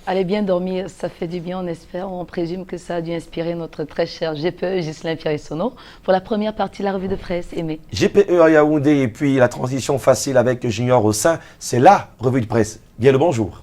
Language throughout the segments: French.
Allez bien dormir, ça fait du bien, on espère. On présume que ça a dû inspirer notre très cher GPE, Ghislain Pierre-Sono, pour la première partie de la revue de presse. Aimé. GPE à Yaoundé et puis la transition facile avec Junior au sein, c'est la revue de presse. Bien le bonjour.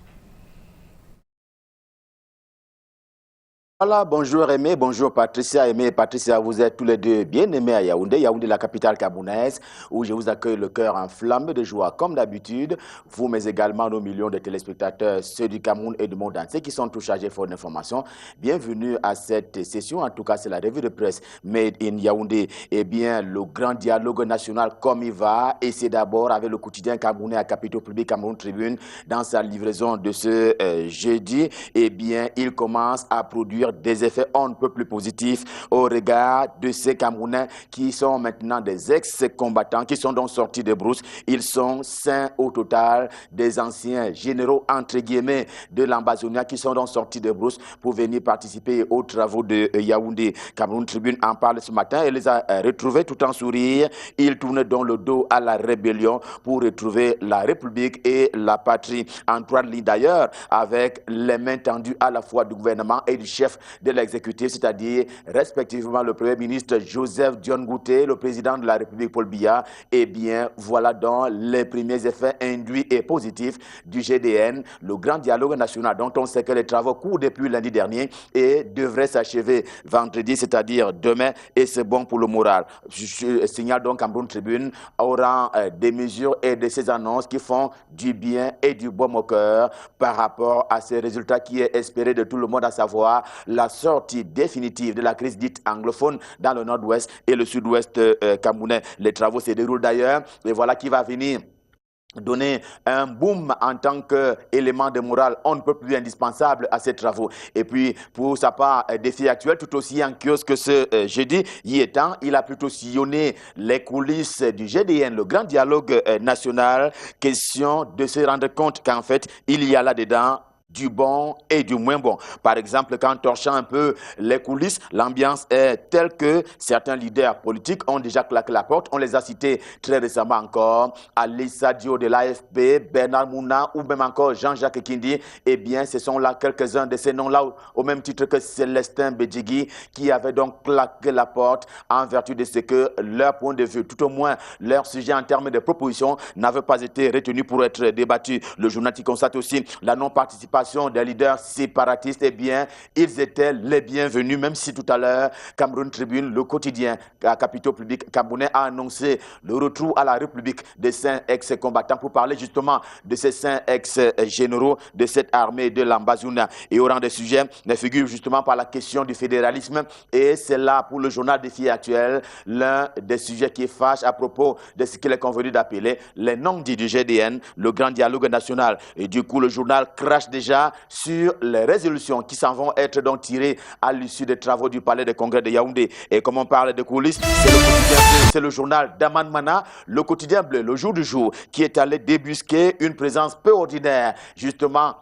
Voilà, bonjour Aimé, bonjour Patricia. Aimé et Patricia, vous êtes tous les deux bien aimés à Yaoundé. Yaoundé, la capitale camerounaise, où je vous accueille le cœur enflammé de joie comme d'habitude. Vous, mais également nos millions de téléspectateurs, ceux du Cameroun et du monde entier qui sont tous chargés fort d'informations. Bienvenue à cette session. En tout cas, c'est la revue de presse Made in Yaoundé. Eh bien, le grand dialogue national comme il va. Et c'est d'abord avec le quotidien camerounais à Capitaux Public Cameroun Tribune dans sa livraison de ce jeudi. Eh bien, il commence à produire des effets on ne peut plus positifs au regard de ces Camerounais qui sont maintenant des ex-combattants, qui sont donc sortis de brousse. Ils sont 5 au total, des anciens généraux, entre guillemets, de l'Ambazonia qui sont donc sortis de brousse pour venir participer aux travaux de Yaoundé. Cameroun Tribune en parle ce matin et les a retrouvés tout en sourire. Ils tournent donc le dos à la rébellion pour retrouver la République et la patrie. En trois lignes d'ailleurs, avec les mains tendues à la fois du gouvernement et du chef de l'exécutif, c'est-à-dire respectivement le Premier ministre Joseph Dione Ngouté, le président de la République Paul Biya. Eh bien, voilà donc les premiers effets induits et positifs du GDN, le grand dialogue national dont on sait que les travaux courent depuis lundi dernier et devraient s'achever vendredi, c'est-à-dire demain, et c'est bon pour le moral. Je signale donc Cameroun Tribune au rang des mesures et de ces annonces qui font du bien et du bon au cœur par rapport à ces résultats qui est espéré de tout le monde, à savoir la sortie définitive de la crise dite anglophone dans le nord-ouest et le sud-ouest camerounais. Les travaux se déroulent d'ailleurs et voilà qui va venir donner un boom en tant qu'élément de morale on ne peut plus indispensable à ces travaux. Et puis, pour sa part, défi actuel, tout aussi en kiosque que ce jeudi, y étant, il a plutôt sillonné les coulisses du GDN, le grand dialogue national, question de se rendre compte qu'en fait, il y a là-dedans du bon et du moins bon. Par exemple, quand torchant un peu les coulisses, l'ambiance est telle que certains leaders politiques ont déjà claqué la porte. On les a cités très récemment encore. Ali Sadio de l'AFP, Bernard Mouna ou même encore Jean-Jacques Kindi. Eh bien, ce sont là quelques-uns de ces noms-là, au même titre que Célestin Bedjigui, qui avait donc claqué la porte en vertu de ce que leur point de vue, tout au moins leur sujet en termes de propositions, n'avait pas été retenu pour être débattu. Le journal qui constate aussi la non-participation des leaders séparatistes. Eh bien, ils étaient les bienvenus, même si tout à l'heure, Cameroun Tribune, le quotidien à Capitaux Public camerounais, a annoncé le retour à la République des 5 ex-combattants pour parler justement de ces 5 ex-généraux de cette armée de l'Ambazonia. Et au rang des sujets, ne figure justement par la question du fédéralisme. Et c'est là, pour le journal Défi Actuel, l'un des sujets qui fâche à propos de ce qu'il est convenu d'appeler les non-dits du GDN, le grand dialogue national. Et du coup, le journal crache déjà sur les résolutions qui s'en vont être donc tirées à l'issue des travaux du palais de congrès de Yaoundé. Et comme on parle de coulisses, c'est le journal d'Aman Mana, le quotidien bleu, le jour du jour, qui est allé débusquer une présence peu ordinaire, justement,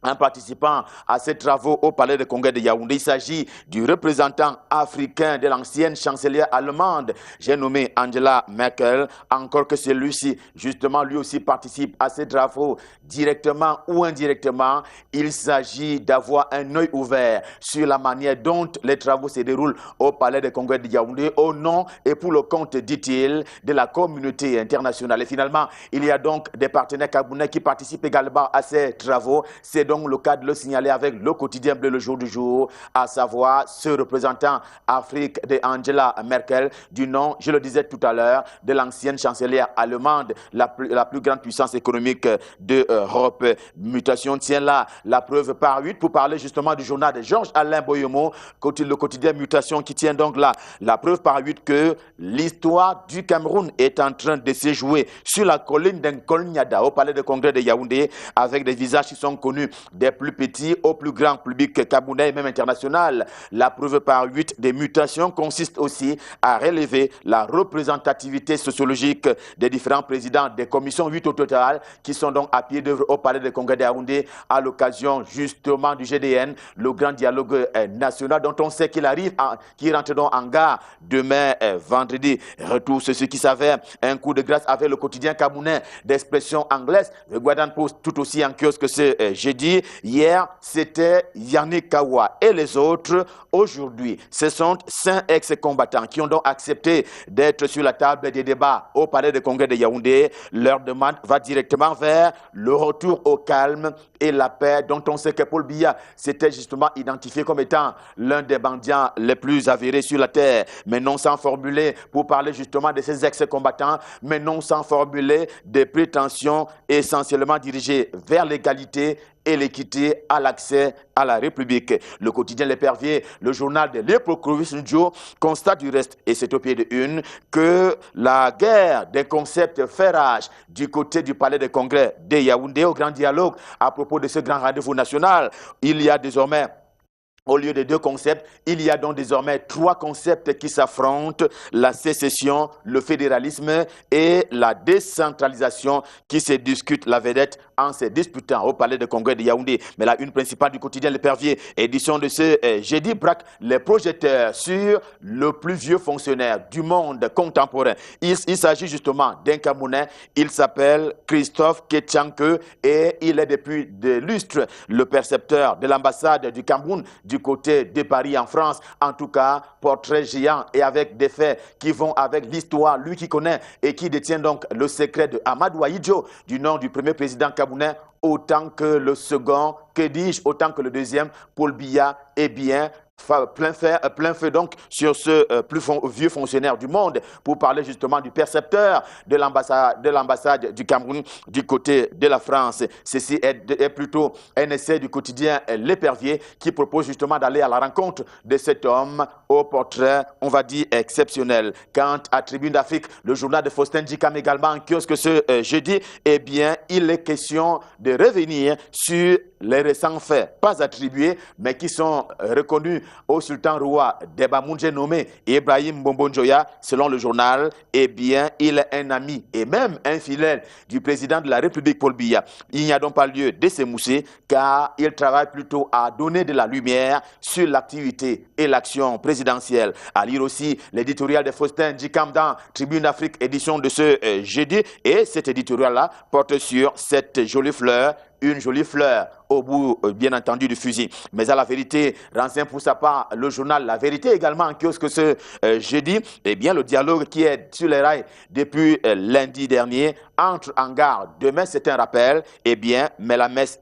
en participant à ces travaux au palais de congrès de Yaoundé. Il s'agit du représentant africain de l'ancienne chancelière allemande, j'ai nommé Angela Merkel, encore que celui-ci, justement, lui aussi participe à ces travaux directement ou indirectement. Il s'agit d'avoir un œil ouvert sur la manière dont les travaux se déroulent au palais de congrès de Yaoundé, au nom et pour le compte, dit-il, de la communauté internationale. Et finalement, il y a donc des partenaires camerounais qui participent également à ces travaux. C'est donc le cas de le signaler avec le quotidien bleu le jour du jour, à savoir ce représentant Afrique de Angela Merkel, du nom, je le disais tout à l'heure, de l'ancienne chancelière allemande, la plus grande puissance économique d'Europe. Mutation tient là la preuve par 8 pour parler justement du journal de Georges-Alain Boyomo, le quotidien Mutation qui tient donc là la preuve par 8 que l'histoire du Cameroun est en train de se jouer sur la colline d'Nkolnyada au palais de congrès de Yaoundé, avec des visages qui sont connus des plus petits au plus grand public camerounais et même international. La preuve par 8 des mutations consiste aussi à relever la représentativité sociologique des différents présidents des commissions, 8 au total, qui sont donc à pied d'œuvre au palais de congrès de Yaoundé à l'occasion justement du GDN, le grand dialogue national dont on sait qu'il arrive, qui rentre donc en gare demain vendredi. Retour sur ce qui s'avère un coup de grâce avec le quotidien camerounais d'expression anglaise, le Guardian Post, tout aussi en kiosque que ce jeudi. ici. Hier, c'était Yannick Kawa et les autres. Aujourd'hui, ce sont 5 ex-combattants qui ont donc accepté d'être sur la table des débats au palais de congrès de Yaoundé. Leur demande va directement vers le retour au calme et la paix, dont on sait que Paul Biya s'était justement identifié comme étant l'un des bandiens les plus avérés sur la terre, mais non sans formuler, pour parler justement de ces ex-combattants, mais non sans formuler des prétentions essentiellement dirigées vers l'égalité et l'équité à l'accès à la République. Le quotidien L'Épervier, le journal de Léopold Clovis Ndjo, constate du reste, et c'est au pied de une, que la guerre des concepts fait rage du côté du palais de congrès de Yaoundé au grand dialogue à propos de ce grand rendez-vous national. Il y a désormais, au lieu de 2 concepts, il y a donc désormais 3 concepts qui s'affrontent, la sécession, le fédéralisme et la décentralisation qui se discutent la vedette en se disputant au palais de congrès de Yaoundé. Mais la une principale du quotidien L'Épervier, édition de ce jeudi, braque les projecteurs sur le plus vieux fonctionnaire du monde contemporain. Il s'agit justement d'un Camerounais, il s'appelle Christophe Ketchanke et il est depuis des lustres le percepteur de l'ambassade du Cameroun du côté de Paris en France. En tout cas, portrait géant et avec des faits qui vont avec l'histoire, lui qui connaît et qui détient donc le secret de Amadou Ahidjo, du nom du premier président camerounais, autant que le second, que dis-je, autant que le deuxième, Paul Biya, eh bien, plein feu donc sur ce plus vieux fonctionnaire du monde pour parler justement du percepteur de l'ambassade du Cameroun du côté de la France. Ceci est plutôt un essai du quotidien L'Épervier qui propose justement d'aller à la rencontre de cet homme au portrait, on va dire, exceptionnel. Quant à Tribune d'Afrique, le journal de Faustin Djikam également en kiosque ce jeudi, eh bien, il est question de revenir sur les récents faits, pas attribués, mais qui sont reconnus au sultan roi Deba Moundje nommé Ibrahim Bombonjoya, selon le journal, eh bien, il est un ami et même un fidèle du président de la République Paul Biya. Il n'y a donc pas lieu de s'émousser car il travaille plutôt à donner de la lumière sur l'activité et l'action présidentielle. À lire aussi l'éditorial de Faustin Djikam dans Tribune d'Afrique, édition de ce jeudi, et cet éditorial-là porte sur cette jolie fleur, une jolie fleur au bout, bien entendu, du fusil. Mais à la vérité, renseigne pour sa part le journal La Vérité également en kiosque ce jeudi. Eh bien, le dialogue qui est sur les rails depuis lundi dernier entre en gare. Demain, c'est un rappel. Eh bien, mais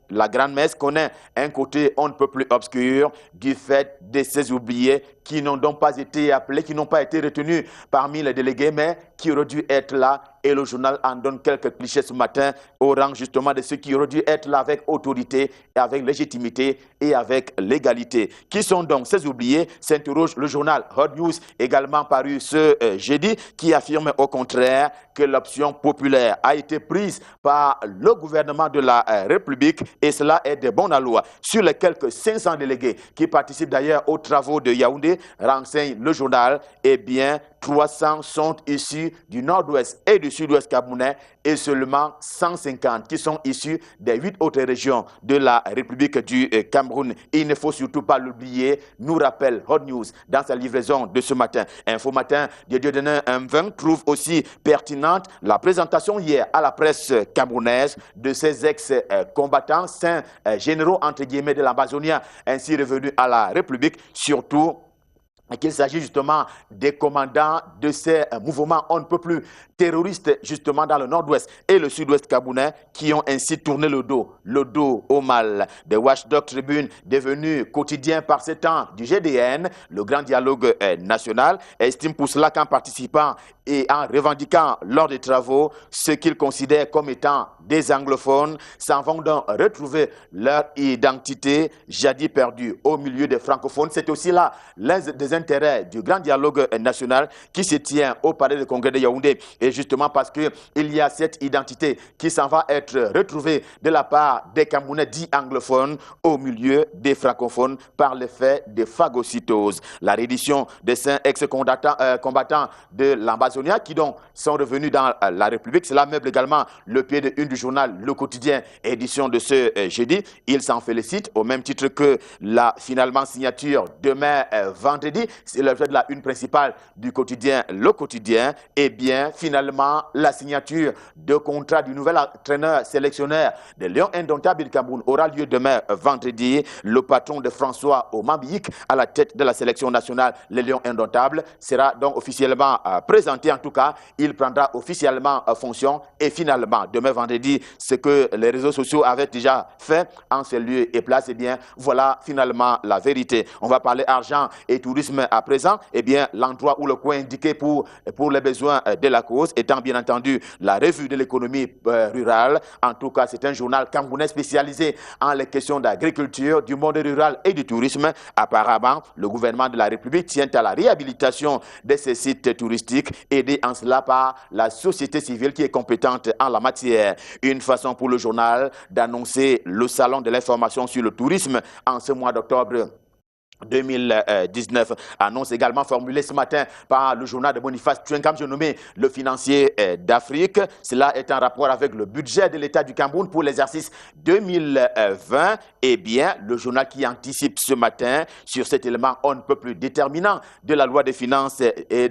la grande messe connaît un côté on ne peut plus obscur du fait de ces oubliés qui n'ont donc pas été appelés, qui n'ont pas été retenus parmi les délégués, mais qui auraient dû être là. Et le journal en donne quelques clichés ce matin au rang justement de ceux qui auraient dû être là avec autorité, et avec légitimité et avec légalité. Qui sont donc ces oubliés? S'interroge le journal Hot News, également paru ce jeudi, qui affirme au contraire que l'option populaire a été prise par le gouvernement de la République et cela est de bon aloi. Sur les quelques 500 délégués qui participent d'ailleurs aux travaux de Yaoundé, renseigne le journal, eh bien, 300 sont issus du nord-ouest et du sud-ouest camerounais et seulement 150 qui sont issus des 8 autres régions de la République du Cameroun. Il ne faut surtout pas l'oublier, nous rappelle Hot News dans sa livraison de ce matin. Info Matin de Dieudonné M20 trouve aussi pertinente la présentation hier à la presse camerounaise de ces ex-combattants, saints généraux entre guillemets de l'Amazonia, ainsi revenus à la République, surtout qu'il s'agit justement des commandants de ces mouvements on ne peut plus terroristes justement dans le nord-ouest et le sud-ouest camerounais qui ont ainsi tourné le dos au mal. Des Watchdog Tribune devenu quotidien par ces temps du GDN, le grand dialogue national, estime pour cela qu'en participant et en revendiquant lors des travaux ce qu'ils considèrent comme étant des anglophones s'en vont donc retrouver leur identité jadis perdue au milieu des francophones. C'est aussi là l'un des intérêts du grand dialogue national qui se tient au palais de congrès de Yaoundé. Et justement parce qu'il y a cette identité qui s'en va être retrouvée de la part des Camerounais dits anglophones au milieu des francophones par l'effet de phagocytose. La reddition des 5 ex-combattants de l'Amazonia qui donc sont revenus dans la République, cela meuble également le pied de une du journal Le Quotidien, édition de ce jeudi. Il s'en félicite au même titre que la finalement signature demain vendredi jeudi, c'est l'objet de la une principale du quotidien Le Quotidien. Et bien, finalement, la signature de contrat du nouvel entraîneur sélectionneur des Lions Indomptables du Cameroun aura lieu demain, vendredi. Le patron de François Omambik à la tête de la sélection nationale, les Lions Indomptables, sera donc officiellement présenté. En tout cas, il prendra officiellement fonction. Et finalement, demain vendredi, ce que les réseaux sociaux avaient déjà fait en ce lieu et place, eh bien, voilà finalement la vérité. On va parler argent et tourisme à présent. Eh bien, l'endroit où le coin indiqué pour les besoins de la cause étant bien entendu la revue de l'économie rurale. En tout cas, c'est un journal camerounais spécialisé en les questions d'agriculture, du monde rural et du tourisme. Apparemment, le gouvernement de la République tient à la réhabilitation de ces sites touristiques, aidé en cela par la société civile qui est compétente en la matière. Une façon pour le journal d'annoncer le salon de l'information sur le tourisme en ce mois d'octobre 2019. Annonce également formulée ce matin par le journal de Boniface Tuenkam, nommé le financier d'Afrique. Cela est en rapport avec le budget de l'État du Cameroun pour l'exercice 2020. Eh bien, le journal qui anticipe ce matin sur cet élément on ne peut plus déterminant de la loi des finances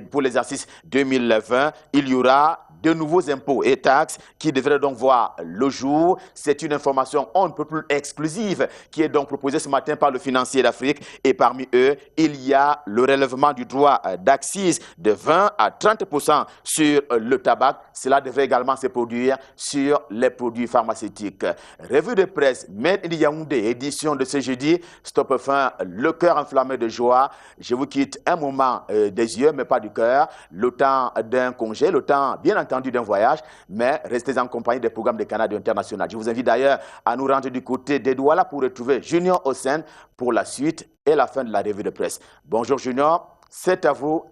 pour l'exercice 2020, il y aura de nouveaux impôts et taxes qui devraient donc voir le jour. C'est une information on ne peut plus exclusive qui est donc proposée ce matin par le financier d'Afrique. Et parmi eux, il y a le relèvement du droit d'accise de 20 à 30% sur le tabac. Cela devrait également se produire sur les produits pharmaceutiques. Revue de presse, Made in Yaoundé, édition de ce jeudi. Stop fin, le cœur enflammé de joie. Je vous quitte un moment des yeux, mais pas du cœur. Le temps d'un congé, le temps bien entendu d'un voyage, mais restez en compagnie des programmes de Canada International. Je vous invite d'ailleurs à nous rendre du côté des Douala pour retrouver Junior Hossein pour la suite et la fin de la revue de presse. Bonjour Junior, c'est à vous,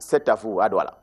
à Douala.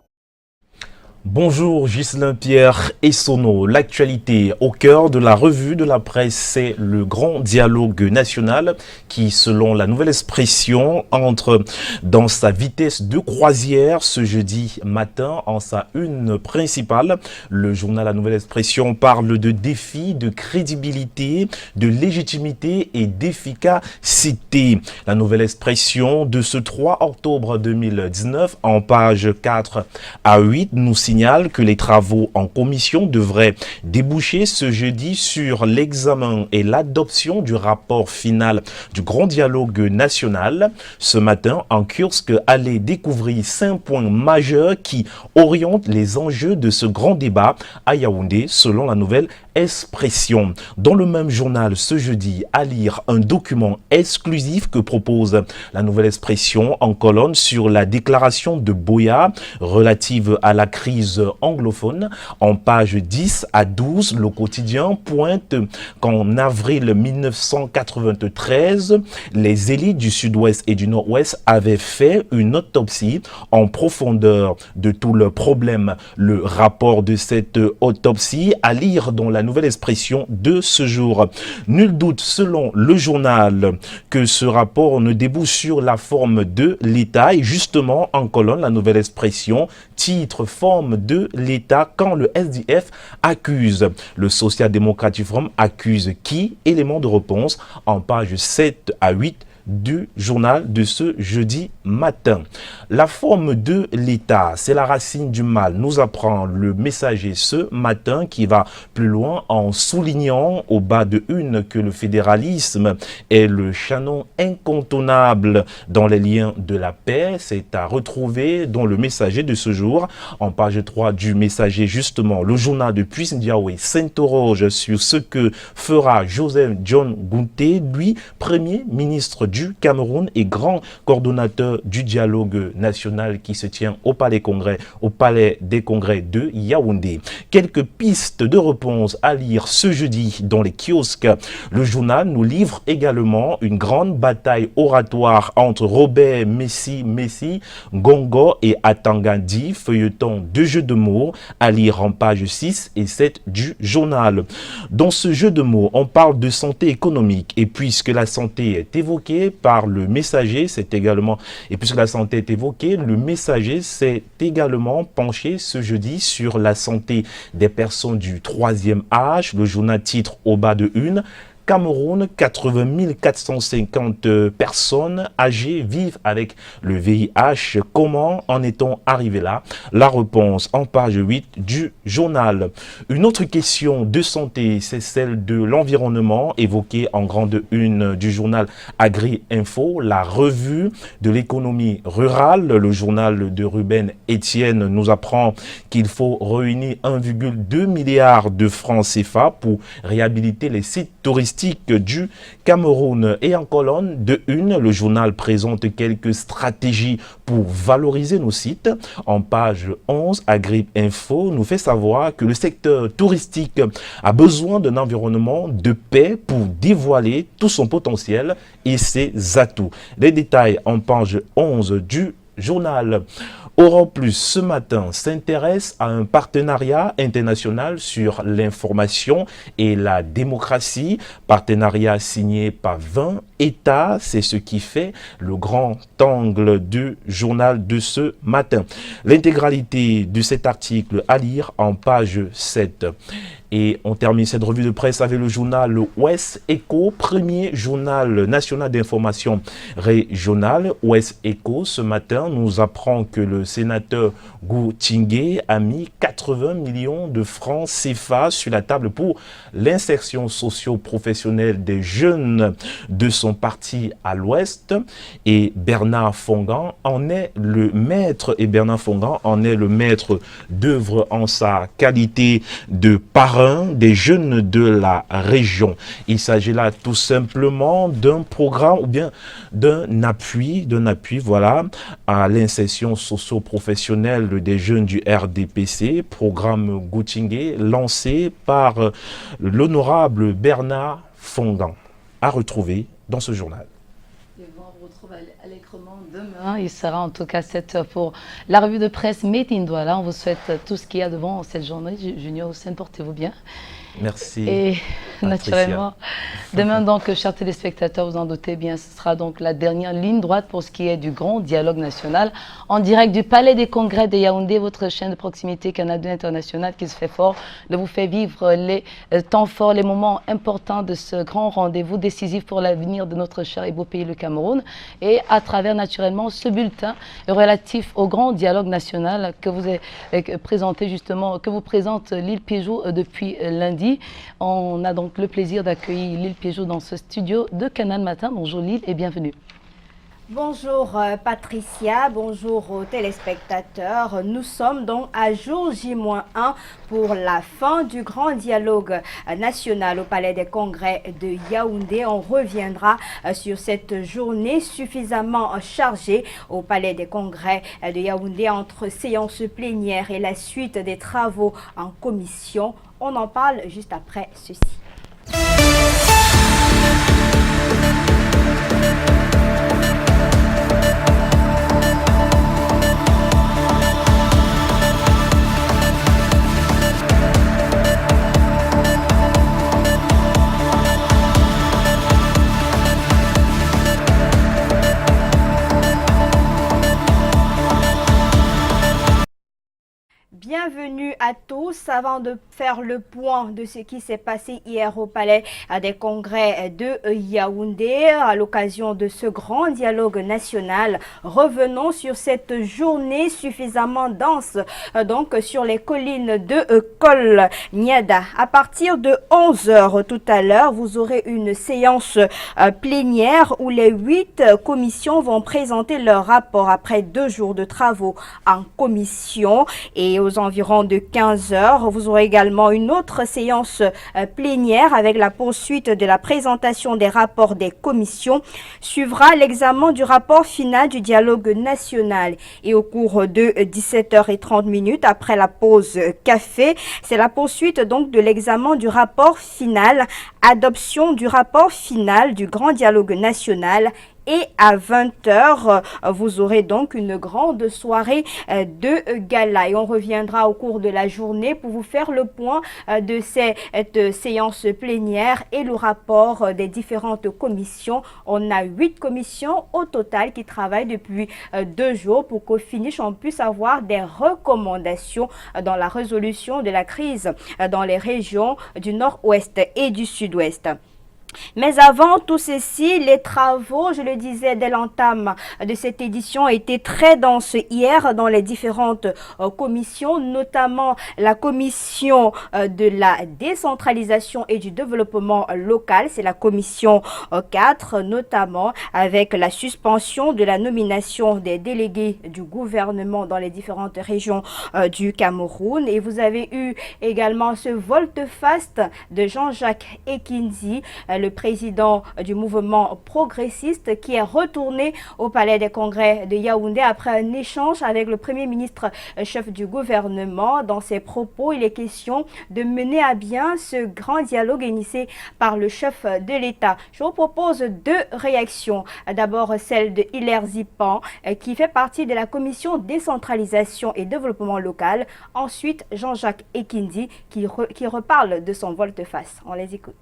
Bonjour Ghislain Pierre Essonneau. L'actualité au cœur de la revue de la presse, c'est le grand dialogue national qui, selon la nouvelle expression, entre dans sa vitesse de croisière ce jeudi matin en sa une principale. Le journal La Nouvelle Expression parle de défis de crédibilité, de légitimité et d'efficacité. La Nouvelle Expression de ce 3 octobre 2019 en page 4 à 8 nous signale que les travaux en commission devraient déboucher ce jeudi sur l'examen et l'adoption du rapport final du grand dialogue national. Ce matin, en kiosque, allez découvrir 5 points majeurs qui orientent les enjeux de ce grand débat à Yaoundé, selon la Nouvelle Expression. Dans le même journal ce jeudi, à lire un document exclusif que propose la Nouvelle Expression en colonne sur la déclaration de Boya relative à la crise anglophone. En page 10 à 12, le quotidien pointe qu'en avril 1993, les élites du sud-ouest et du nord-ouest avaient fait une autopsie en profondeur de tout le problème. Le rapport de cette autopsie à lire dans la Nouvelle Expression de ce jour. Nul doute, selon le journal, que ce rapport ne débouche sur la forme de l'État. Et justement, en colonne, la Nouvelle Expression, titre forme de l'État quand le SDF accuse. Le Social-Démocratique Forum accuse qui? Élément de réponse en page 7 à 8 du journal de ce jeudi matin. La forme de l'État, c'est la racine du mal, nous apprend le Messager ce matin, qui va plus loin en soulignant au bas de une que le fédéralisme est le chaînon incontournable dans les liens de la paix. C'est à retrouver dans le Messager de ce jour. En page 3 du Messager, justement, le journal de Puissant Diawé s'interroge sur ce que fera Joseph John Gounté, lui, Premier ministre du Cameroun et grand coordonnateur du dialogue national qui se tient au Palais des Congrès de Yaoundé. Quelques pistes de réponse à lire ce jeudi dans les kiosques. Le journal nous livre également une grande bataille oratoire entre Robert Messi, Gongo et Atangandi, feuilleton de jeux de mots à lire en page 6 et 7 du journal. Dans ce jeu de mots, on parle de santé économique et puisque la santé est évoquée par le Messager, c'est également, et puisque la santé est évoquée, le Messager s'est également penché ce jeudi sur la santé des personnes du troisième âge. Le journal titre au bas de une: Cameroun, 80 450 personnes âgées vivent avec le VIH. Comment en est-on arrivé là? La réponse en page 8 du journal. Une autre question de santé, c'est celle de l'environnement évoquée en grande une du journal Agri-Info, la revue de l'économie rurale. Le journal de Ruben Etienne nous apprend qu'il faut réunir 1,2 milliard de francs CFA pour réhabiliter les sites touristiques du Cameroun. Et en colonne de une, le journal présente quelques stratégies pour valoriser nos sites. En page 11, Agri-Info nous fait savoir que le secteur touristique a besoin d'un environnement de paix pour dévoiler tout son potentiel et ses atouts. Les détails en page 11 du journal. Europe Plus ce matin s'intéresse à un partenariat international sur l'information et la démocratie. Partenariat signé par 20 États, c'est ce qui fait le grand angle du journal de ce matin. L'intégralité de cet article à lire en page 7. Et on termine cette revue de presse avec le journal Ouest Echo, premier journal national d'information régionale. Ouest Echo, ce matin, nous apprend que le sénateur Gu Tingé a mis 80 millions de francs CFA sur la table pour l'insertion socio-professionnelle des jeunes de son parti à l'Ouest. Et Bernard Fongan en est le maître, d'œuvre en sa qualité de parrain des jeunes de la région. Il s'agit là tout simplement d'un programme ou bien d'un appui, voilà, à l'insertion socio-professionnelle des jeunes du RDPC, programme Goutingé lancé par l'honorable Bernard Fongan, à retrouver dans ce journal. On retrouve allègrement demain. Il sera en tout cas 7 heures pour la revue de presse Made in Douala. On vous souhaite tout ce qu'il y a devant cette journée. Junior Hussein, portez-vous bien. Merci. Et naturellement, demain donc, chers téléspectateurs, vous en doutez bien, ce sera donc la dernière ligne droite pour ce qui est du grand dialogue national en direct du Palais des Congrès de Yaoundé, votre chaîne de proximité canadienne internationale qui se fait fort de vous faire vivre les temps forts, les moments importants de ce grand rendez-vous décisif pour l'avenir de notre cher et beau pays, le Cameroun, et à travers naturellement ce bulletin relatif au grand dialogue national que vous avez présenté justement, que vous présente Lille Pijou depuis lundi. On a donc le plaisir d'accueillir Lille Pijou dans ce studio de Canal Matin. Bonjour Lille et bienvenue. Bonjour Patricia, bonjour aux téléspectateurs. Nous sommes donc à jour J-1 pour la fin du grand dialogue national au Palais des Congrès de Yaoundé. On reviendra sur cette journée suffisamment chargée au Palais des Congrès de Yaoundé entre séances plénières et la suite des travaux en commission. On en parle juste après ceci. Bienvenue à tous. Avant de faire le point de ce qui s'est passé hier au Palais des Congrès de Yaoundé, à l'occasion de ce grand dialogue national, revenons sur cette journée suffisamment dense, donc sur les collines de Col Niada. À partir de 11 h tout à l'heure, vous aurez une séance plénière où les 8 commissions vont présenter leur rapport après 2 jours de travaux en commission. Et aux environs de 15 h, vous aurez également une autre séance plénière avec la poursuite de la présentation des rapports des commissions. Suivra l'examen du rapport final du dialogue national. Et au cours de 17h30, après la pause café, c'est la poursuite donc de l'examen du rapport final, adoption du rapport final du grand dialogue national. Et à 20 h, vous aurez donc une grande soirée de gala. Et on reviendra au cours de la journée pour vous faire le point de cette séance plénière et le rapport des différentes commissions. On a 8 commissions au total qui travaillent depuis 2 jours pour qu'au finish, on puisse avoir des recommandations dans la résolution de la crise dans les régions du nord-ouest et du sud-ouest. Mais avant tout ceci, les travaux, je le disais dès l'entame de cette édition, étaient très denses hier dans les différentes commissions, notamment la commission de la décentralisation et du développement local, c'est la commission 4, notamment avec la suspension de la nomination des délégués du gouvernement dans les différentes régions du Cameroun. Et vous avez eu également ce volte-face de Jean-Jacques Ekindi, le président du mouvement progressiste, qui est retourné au palais des congrès de Yaoundé après un échange avec le premier ministre chef du gouvernement. Dans ses propos, il est question de mener à bien ce grand dialogue initié par le chef de l'État. Je vous propose deux réactions. D'abord celle de Hilaire Zipan, qui fait partie de la commission décentralisation et développement local. Ensuite, Jean-Jacques Ekindi, qui reparle de son volte-face. On les écoute.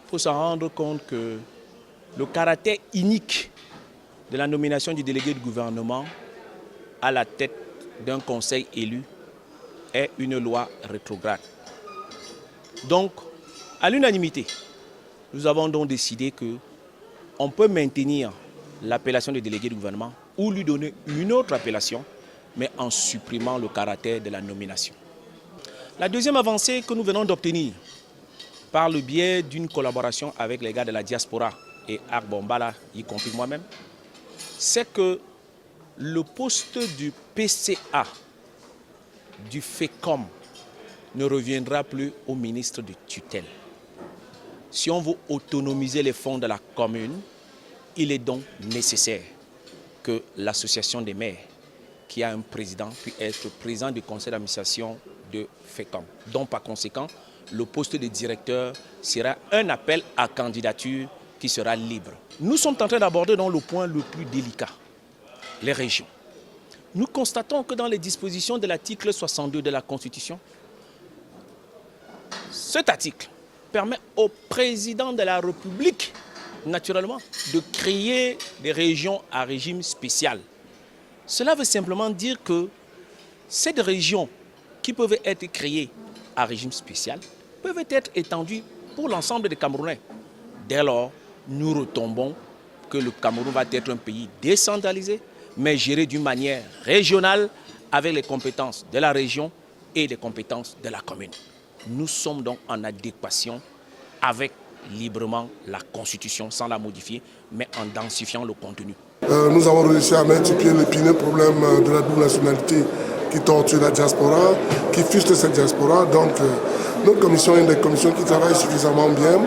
Il faut s'en rendre compte que le caractère unique de la nomination du délégué du gouvernement à la tête d'un conseil élu est une loi rétrograde. Donc, à l'unanimité, nous avons donc décidé qu'on peut maintenir l'appellation du délégué du gouvernement ou lui donner une autre appellation, mais en supprimant le caractère de la nomination. La deuxième avancée que nous venons d'obtenir, par le biais d'une collaboration avec les gars de la diaspora et Arc Bombala, y compris moi-même, c'est que le poste du PCA, du FECOM, ne reviendra plus au ministre de tutelle. Si on veut autonomiser les fonds de la commune, il est donc nécessaire que l'association des maires, qui a un président, puisse être président du conseil d'administration de FECOM. Donc par conséquent, le poste de directeur sera un appel à candidature qui sera libre. Nous sommes en train d'aborder dans le point le plus délicat, les régions. Nous constatons que dans les dispositions de l'article 62 de la Constitution, cet article permet au président de la République, naturellement, de créer des régions à régime spécial. Cela veut simplement dire que ces régions qui peuvent être créées à régime spécial peuvent être étendues pour l'ensemble des Camerounais. Dès lors, nous retombons que le Cameroun va être un pays décentralisé, mais géré d'une manière régionale avec les compétences de la région et les compétences de la commune. Nous sommes donc en adéquation avec librement la Constitution, sans la modifier, mais en densifiant le contenu. Nous avons réussi à mettre sur pied l'épineux problème de la double nationalité qui torture la diaspora, qui fuste cette diaspora. Donc, notre commission est une des commissions qui travaille suffisamment bien.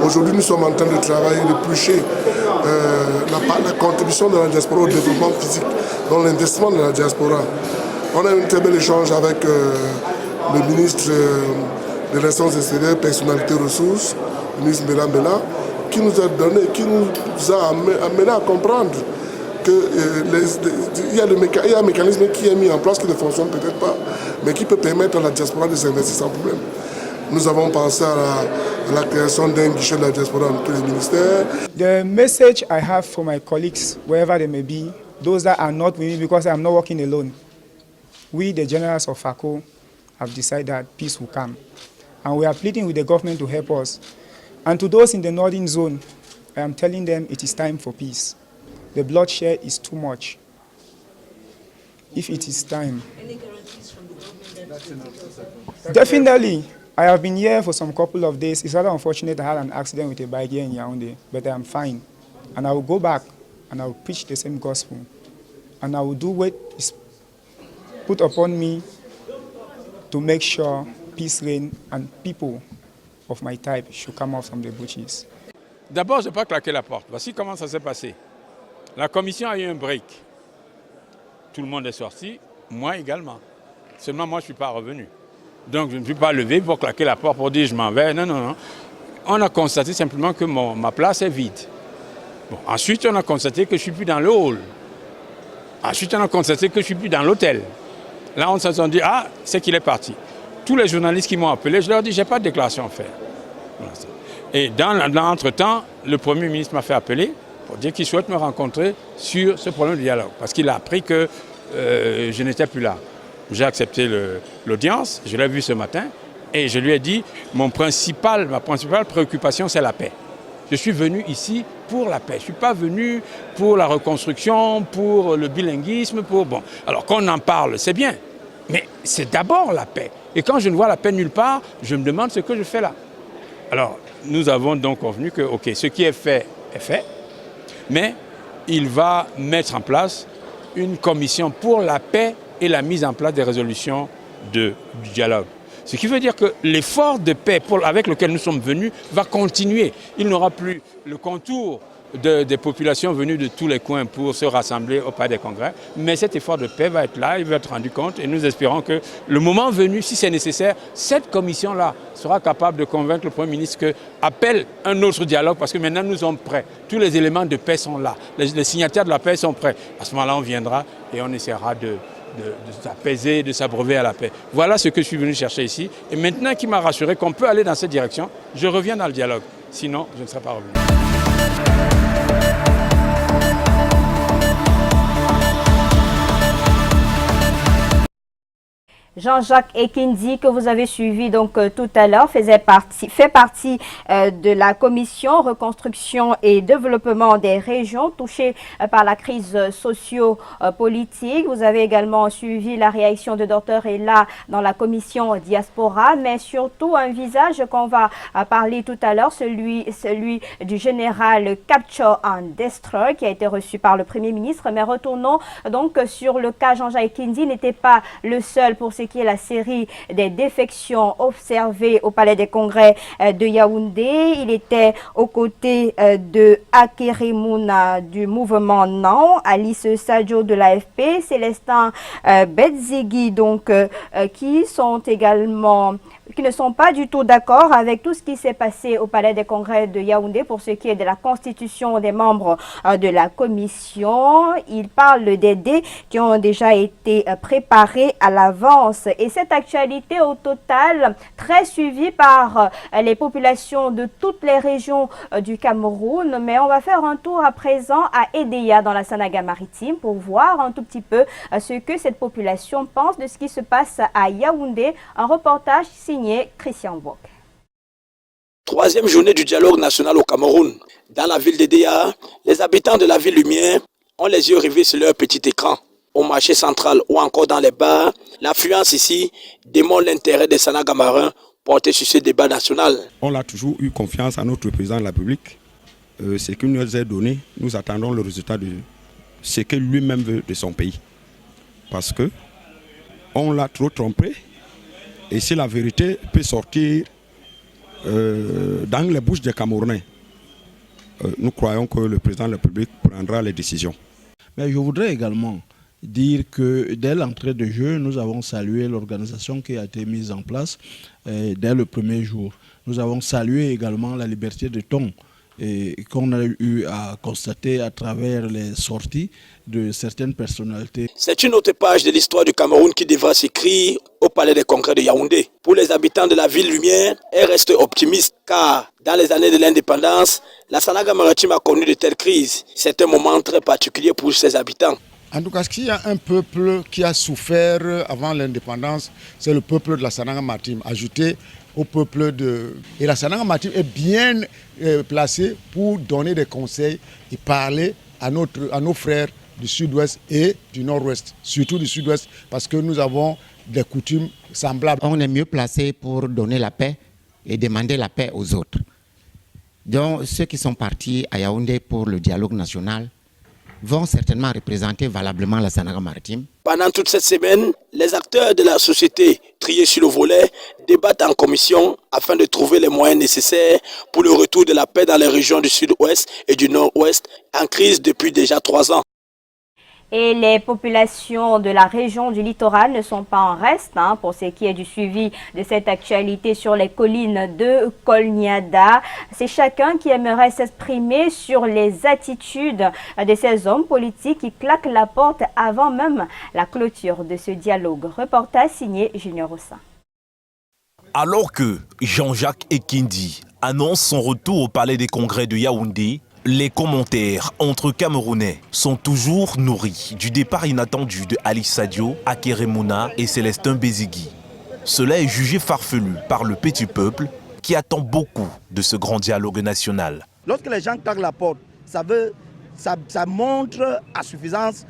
Aujourd'hui, nous sommes en train de travailler, d'éplucher la contribution de la diaspora au développement physique, dans l'investissement de la diaspora. On a eu un très bel échange avec le ministre de l'Instance extérieure, personnalité ressources, le ministre Bela, qui nous a donné, qui nous a amené à comprendre qu'il y a un mécanisme qui est mis en place qui ne fonctionne peut-être pas, mais qui peut permettre à la diaspora de s'investir sans problème. Nous avons pensé à la création d'un guichet de la diaspora dans tous les ministères. The message I have for my colleagues, wherever they may be, those that are not with me because I am not working alone, we, the generals of FACO, have decided that peace will come. And we are pleading with the government to help us. And to those in the northern zone, I am telling them it is time for peace. The bloodshed is too much. If it is time. Any guarantees from the government? Definitely. I have been here for some couple of days. It's rather unfortunate I had an accident with a bike here in Yaoundé, but I am fine. And I will go back and I will preach the same gospel. And I will do what is put upon me to make sure peace reign and people of my type should come out from the bushes. D'abord, je n'ai pas claqué la porte. Voici comment ça s'est passé. La commission a eu un break. Tout le monde est sorti, moi également. Seulement moi, je ne suis pas revenu. Donc je ne suis pas levé pour claquer la porte pour dire je m'en vais. Non, non, non. On a constaté simplement que ma place est vide. Bon, ensuite, on a constaté que je ne suis plus dans le hall. Ensuite, on a constaté que je ne suis plus dans l'hôtel. Là, on s'est dit, ah, c'est qu'il est parti. Tous les journalistes qui m'ont appelé, je leur ai dit, je n'ai pas de déclaration à faire. Et dans l'entretemps, le Premier ministre m'a fait appeler pour dire qu'il souhaite me rencontrer sur ce problème de dialogue. Parce qu'il a appris que je n'étais plus là. J'ai accepté l'audience, je l'ai vu ce matin, et je lui ai dit, ma principale préoccupation, c'est la paix. Je suis venu ici pour la paix. Je ne suis pas venu pour la reconstruction, pour le bilinguisme, pour... Bon, alors qu'on en parle, c'est bien. Mais c'est d'abord la paix. Et quand je ne vois la paix nulle part, je me demande ce que je fais là. Alors, nous avons donc convenu que, ok, ce qui est fait, mais il va mettre en place une commission pour la paix et la mise en place des résolutions du dialogue. Ce qui veut dire que l'effort de paix avec lequel nous sommes venus va continuer. Il n'aura plus le contour des populations venues de tous les coins pour se rassembler au Palais des Congrès. Mais cet effort de paix va être là, il va être rendu compte et nous espérons que le moment venu, si c'est nécessaire, cette commission-là sera capable de convaincre le Premier ministre qu'appelle un autre dialogue parce que maintenant nous sommes prêts. Tous les éléments de paix sont là. Les signataires de la paix sont prêts. À ce moment-là, on viendra et on essaiera de s'apaiser, de s'abreuver à la paix. Voilà ce que je suis venu chercher ici. Et maintenant qu'il m'a rassuré qu'on peut aller dans cette direction, je reviens dans le dialogue. Sinon, je ne serai pas revenu. Jean-Jacques Ekindi, que vous avez suivi donc tout à l'heure, fait partie de la commission reconstruction et développement des régions touchées par la crise socio-politique. Vous avez également suivi la réaction de Dr Ella dans la commission diaspora, mais surtout un visage qu'on va parler tout à l'heure, celui du général Capture and Destroy qui a été reçu par le Premier ministre. Mais retournons donc sur le cas Jean-Jacques Ekindi, n'était pas le seul pour ce qui est la série des défections observées au Palais des Congrès de Yaoundé. Il était aux côtés de Akeremouna du mouvement NAN, Alice Sadio de l'AFP, Célestin Bedzegui, donc qui ne sont pas du tout d'accord avec tout ce qui s'est passé au Palais des Congrès de Yaoundé pour ce qui est de la constitution des membres de la commission. Ils parlent des dés qui ont déjà été préparés à l'avance. Et cette actualité au total très suivie par les populations de toutes les régions du Cameroun. Mais on va faire un tour à présent à Edéa dans la Sanaga-Maritime pour voir un tout petit peu ce que cette population pense de ce qui se passe à Yaoundé. Un reportage signé Christian Bock. Troisième journée du dialogue national au Cameroun. Dans la ville d'Edéa, les habitants de la ville Lumière ont les yeux rivés sur leur petit écran. Au marché central ou encore dans les bars, l'affluence ici démontre l'intérêt des Sanaga marins portés sur ce débat national. On a toujours eu confiance à notre président de la République. Ce qu'il nous a donné, nous attendons le résultat de ce que lui-même veut de son pays. Parce que on l'a trop trompé. Et si la vérité peut sortir dans les bouches des Camerounais, nous croyons que le président de la République prendra les décisions. Mais je voudrais également dire que dès l'entrée de jeu, nous avons salué l'organisation qui a été mise en place dès le premier jour. Nous avons salué également la liberté de ton qu'on a eu à constater à travers les sorties de certaines personnalités. C'est une autre page de l'histoire du Cameroun qui devra s'écrire au Palais des Congrès de Yaoundé. Pour les habitants de la ville Lumière, elle reste optimiste car dans les années de l'indépendance, la Sanaga-Maritime a connu de telles crises. C'est un moment très particulier pour ses habitants. En tout cas, s'il y a un peuple qui a souffert avant l'indépendance, c'est le peuple de la Sanaga-Maritime, ajouté au peuple de... Et la Sanaga-Maritime est bien placée pour donner des conseils et parler à nos frères du sud-ouest et du nord-ouest, surtout du sud-ouest, parce que nous avons des coutumes semblables. On est mieux placé pour donner la paix et demander la paix aux autres. Donc, ceux qui sont partis à Yaoundé pour le dialogue national vont certainement représenter valablement la Sanaga-Maritime. Pendant toute cette semaine, les acteurs de la société triés sur le volet débattent en commission afin de trouver les moyens nécessaires pour le retour de la paix dans les régions du sud-ouest et du nord-ouest en crise depuis déjà 3 ans. Et les populations de la région du littoral ne sont pas en reste pour ce qui est du suivi de cette actualité sur les collines de Kolniada. C'est chacun qui aimerait s'exprimer sur les attitudes de ces hommes politiques qui claquent la porte avant même la clôture de ce dialogue. Reportage signé Junior Ossin. Alors que Jean-Jacques Ekindi annonce son retour au Palais des Congrès de Yaoundé, les commentaires entre Camerounais sont toujours nourris du départ inattendu de Alice Sadio, Akeremouna et Célestin Bedzegui. Cela est jugé farfelu par le petit peuple qui attend beaucoup de ce grand dialogue national. Lorsque les gens claquent la porte, ça montre à suffisance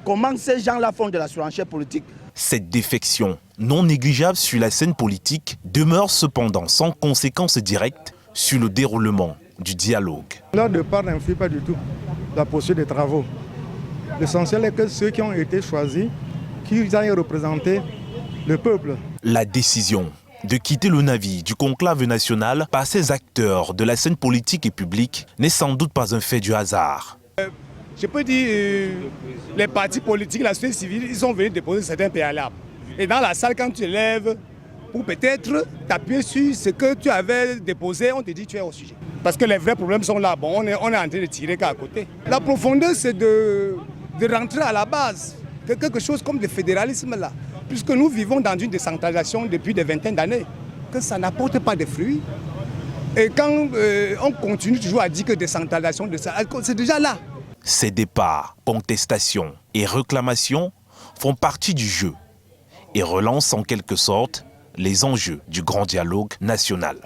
comment ces gens-là font de la surenchère politique. Cette défection non négligeable sur la scène politique demeure cependant sans conséquences directes sur le déroulement du dialogue. Leur départ n'influe pas du tout la poursuite des travaux. L'essentiel est que ceux qui ont été choisis, qu'ils aillent représenter le peuple. La décision de quitter le navire du conclave national par ces acteurs de la scène politique et publique n'est sans doute pas un fait du hasard. Je peux dire, les partis politiques, la société civile, ils sont venus déposer certains préalables. Et dans la salle, quand tu lèves, pour peut-être t'appuyer sur ce que tu avais déposé, on te dit tu es au sujet. Parce que les vrais problèmes sont là. Bon, on est en train de tirer qu'à côté. La profondeur, c'est de rentrer à la base, quelque chose comme le fédéralisme là. Puisque nous vivons dans une décentralisation depuis des vingtaines d'années, que ça n'apporte pas de fruits. Et quand on continue toujours à dire que décentralisation, c'est déjà là. Ces départs, contestations et réclamations font partie du jeu et relancent en quelque sorte les enjeux du grand dialogue national.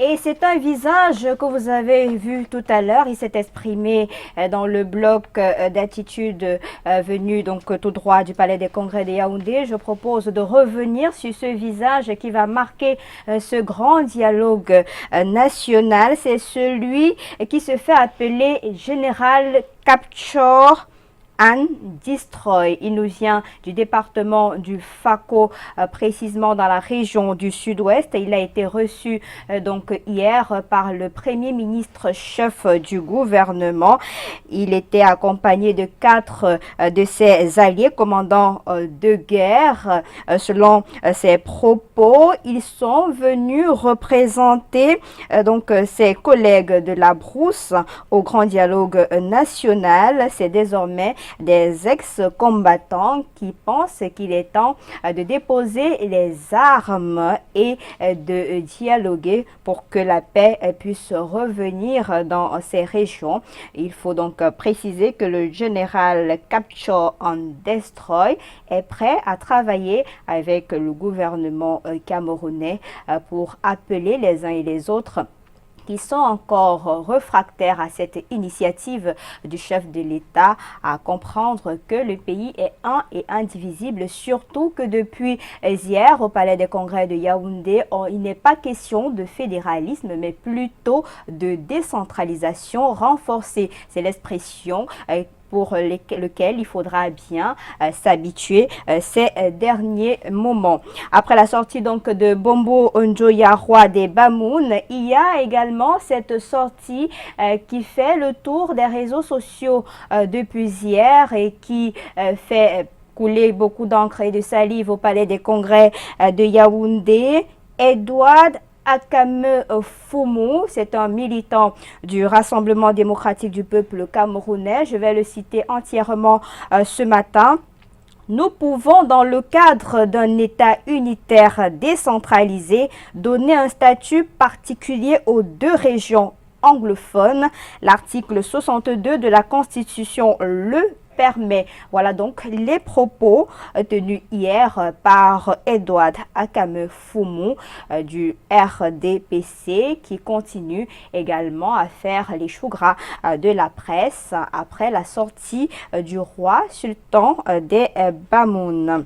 Et c'est un visage que vous avez vu tout à l'heure. Il s'est exprimé dans le bloc d'attitude venu donc tout droit du Palais des Congrès de Yaoundé. Je propose de revenir sur ce visage qui va marquer ce grand dialogue national. C'est celui qui se fait appeler Général Capture and Destroy. Il nous vient du département du Fako, précisément dans la région du Sud-Ouest. Il a été reçu donc hier par le Premier ministre chef du gouvernement. Il était accompagné de 4 de ses alliés, commandants de guerre. Selon ses propos, ils sont venus représenter donc ses collègues de la brousse au grand dialogue national. C'est désormais des ex-combattants qui pensent qu'il est temps de déposer les armes et de dialoguer pour que la paix puisse revenir dans ces régions. Il faut donc préciser que le général Capture and Destroy est prêt à travailler avec le gouvernement camerounais pour appeler les uns et les autres qui sont encore réfractaires à cette initiative du chef de l'État à comprendre que le pays est un et indivisible, surtout que depuis hier au Palais des Congrès de Yaoundé, il n'est pas question de fédéralisme, mais plutôt de décentralisation renforcée. C'est l'expression pour lequel il faudra bien s'habituer ces derniers moments. Après la sortie donc de Bombo Njoya, roi des Bamoun, il y a également cette sortie qui fait le tour des réseaux sociaux depuis hier et qui fait couler beaucoup d'encre et de salive au Palais des Congrès de Yaoundé. Edouard Akame Foumou, c'est un militant du Rassemblement démocratique du peuple camerounais. Je vais le citer entièrement ce matin. Nous pouvons, dans le cadre d'un État unitaire décentralisé, donner un statut particulier aux 2 régions anglophones. L'article 62 de la Constitution le permet. Voilà donc les propos tenus hier par Edouard Akame Foumou du RDPC, qui continue également à faire les choux gras de la presse après la sortie du roi sultan des Bamoun.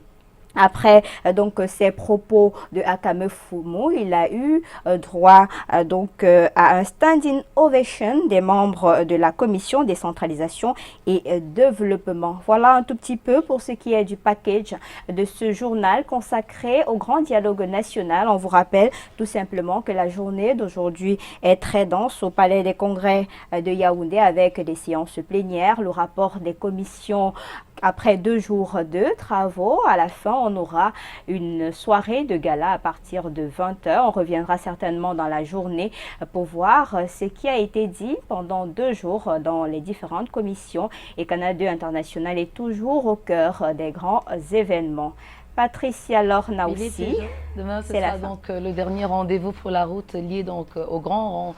Après donc ces propos de Akame Foumou, il a eu droit donc à un standing ovation des membres de la commission décentralisation et développement. Voilà un tout petit peu pour ce qui est du package de ce journal consacré au grand dialogue national. On vous rappelle tout simplement que la journée d'aujourd'hui est très dense au Palais des Congrès de Yaoundé avec des séances plénières, le rapport des commissions. Après 2 jours de travaux, à la fin, on aura une soirée de gala à partir de 20h. On reviendra certainement dans la journée pour voir ce qui a été dit pendant 2 jours dans les différentes commissions. Et Canal 2 International est toujours au cœur des grands événements. Patricia Lorna Il est aussi. déjà. Demain, ce C'est la sera fin. donc le dernier rendez-vous pour la route lié donc au grand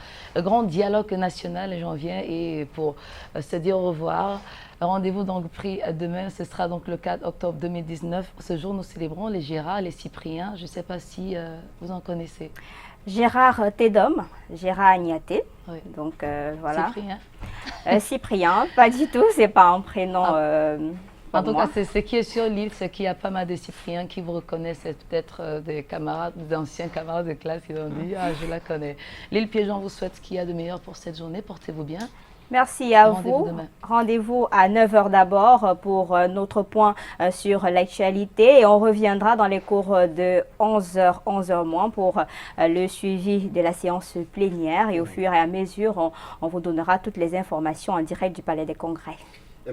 dialogue national. J'en viens et pour se dire au revoir. Rendez-vous donc pris demain, ce sera donc le 4 octobre 2019. Ce jour, nous célébrons les Gérard, les Cypriens. Je ne sais pas si vous en connaissez. Gérard Tédom, Gérard Agnaté. Oui. Donc voilà. Cyprien. Cyprien, pas du tout, c'est pas un prénom. En tout cas, c'est ce qui est sur l'île, c'est qu'il y a pas mal de Cypriens qui vous reconnaissent, peut-être des camarades, d'anciens camarades de classe qui ont dit « Ah, je la connais ». L'île Piégeon vous souhaite ce qu'il y a de meilleur pour cette journée. Portez-vous bien. Merci à Rendez-vous vous. demain. Rendez-vous à 9h d'abord pour notre point sur l'actualité et on reviendra dans les cours de 11h, 11h moins pour le suivi de la séance plénière et au fur et à mesure, on vous donnera toutes les informations en direct du Palais des Congrès.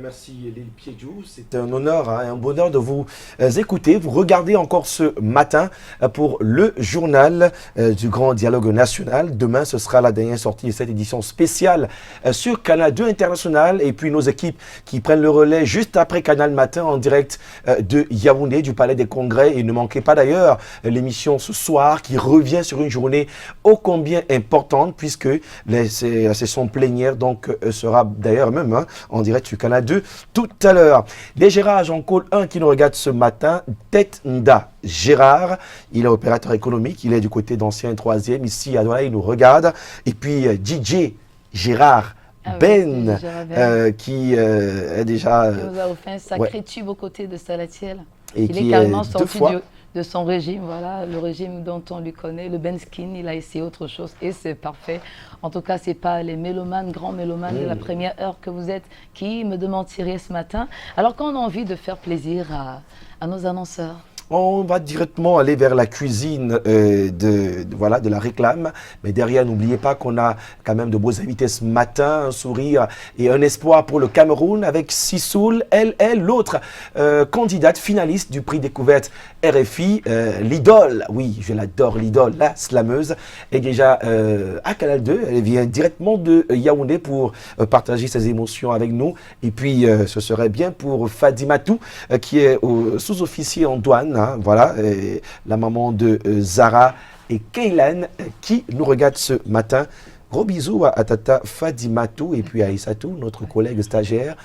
Merci Lille Piedjou, c'est un honneur, un bonheur de vous écouter, vous regarder encore ce matin pour le journal du Grand Dialogue National. Demain, ce sera la dernière sortie de cette édition spéciale sur Canal 2 International et puis nos équipes qui prennent le relais juste après Canal Matin en direct de Yaoundé, du Palais des Congrès. Et ne manquez pas d'ailleurs l'émission ce soir qui revient sur une journée ô combien importante puisque la session plénière donc, sera d'ailleurs même en direct sur Canal 2 tout à l'heure. Les Gérard, j'en colle un qui nous regarde ce matin, Tête Nda Gérard, il est opérateur économique, il est du côté d'Ancien 3e, ici à Douala, il nous regarde. Et puis DJ Gérard Ben, qui est déjà... Il nous a offert un sacré tube aux côtés de Salatiel. Et il est carrément sorti de son régime, voilà, le régime dont on lui connaît, le Ben Skin, il a essayé autre chose et c'est parfait. En tout cas, ce n'est pas les mélomanes, grands mélomanes de la première heure que vous êtes qui me demanderaient ce matin. Alors qu'on a envie de faire plaisir à nos annonceurs. On va directement aller vers la cuisine de la réclame. Mais derrière, n'oubliez pas qu'on a quand même de beaux invités ce matin, un sourire et un espoir pour le Cameroun avec Sissoul. Elle est l'autre candidate finaliste du prix découverte RFI, l'idole. Oui, je l'adore, l'idole, la slameuse. Est déjà à Canal 2. Elle vient directement de Yaoundé pour partager ses émotions avec nous. Et puis, ce serait bien pour Fadimatou, qui est sous-officier en douane. Hein, voilà, la maman de Zara et Kaylan qui nous regarde ce matin. Gros bisous à Tata Fadimatou et puis à Issatou, notre collègue stagiaire,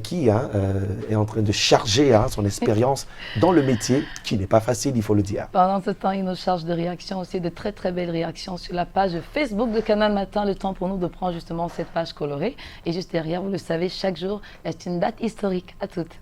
qui est en train de charger son expérience dans le métier, qui n'est pas facile, il faut le dire. Pendant ce temps, il nous charge de réactions aussi, de très très belles réactions sur la page Facebook de Canal Matin. Le temps pour nous de prendre justement cette page colorée. Et juste derrière, vous le savez, chaque jour est une date historique. À toutes.